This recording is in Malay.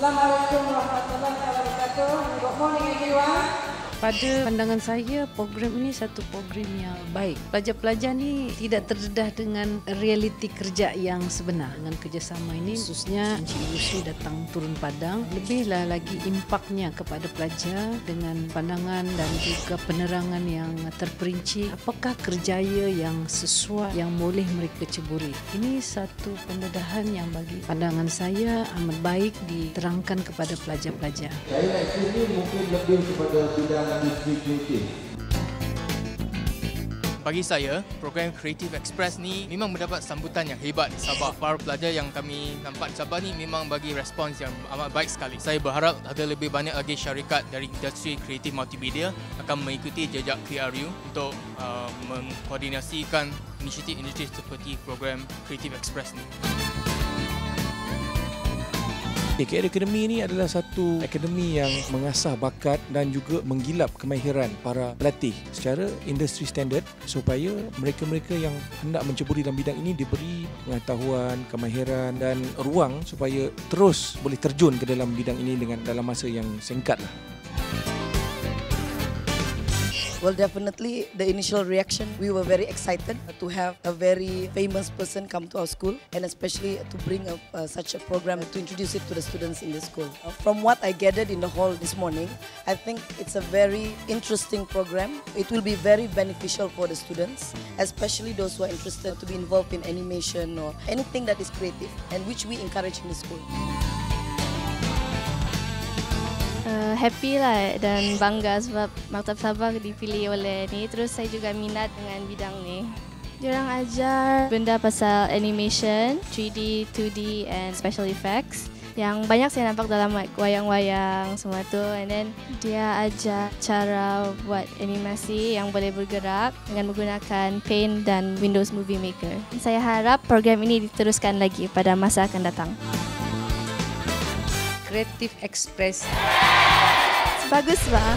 Assalamualaikum warahmatullahi wabarakatuh. Good morning everyone. Pada pandangan saya, program ini satu program yang baik. Pelajar-pelajar ni tidak terdedah dengan realiti kerja yang sebenar. Dengan kerjasama ini, khususnya Encik Yusri datang turun padang, lebihlah lagi impaknya kepada pelajar dengan pandangan dan juga penerangan yang terperinci. Apakah kerjaya yang sesuai yang boleh mereka ceburi? Ini satu pendedahan yang bagi pandangan saya amat baik diterangkan kepada pelajar-pelajar. Saya nak sini mungkin lebih kepada bidang industri kreatif. Bagi saya, program Creative Express ni memang mendapat sambutan yang hebat di Sabah. Para pelajar yang kami nampak di Sabah ni memang bagi respons yang amat baik sekali. Saya berharap ada lebih banyak lagi syarikat dari industri kreatif multimedia akan mengikuti jejak KRU untuk mengkoordinasikan inisiatif-inisiatif seperti program Creative Express ni. KL Academy ini adalah satu akademi yang mengasah bakat dan juga menggilap kemahiran para pelatih secara industri standard supaya mereka-mereka yang hendak menceburi dalam bidang ini diberi pengetahuan, kemahiran dan ruang supaya terus boleh terjun ke dalam bidang ini dalam masa yang singkat. Well, definitely the initial reaction, we were very excited to have a very famous person come to our school and especially to bring such a program to introduce it to the students in the school. From what I gathered in the hall this morning, I think it's a very interesting program. It will be very beneficial for the students, especially those who are interested to be involved in animation or anything that is creative and which we encourage in the school. Happy lah dan bangga sebab Maktab Sabah dipilih oleh ni. Terus saya juga minat dengan bidang ni. Diorang ajar benda pasal animation, 3D, 2D and special effects yang banyak saya nampak dalam wayang-wayang semua tu. And then dia ajar cara buat animasi yang boleh bergerak dengan menggunakan Paint dan Windows Movie Maker. Saya harap program ini diteruskan lagi pada masa akan datang. Creative Express. Bagus, Pak.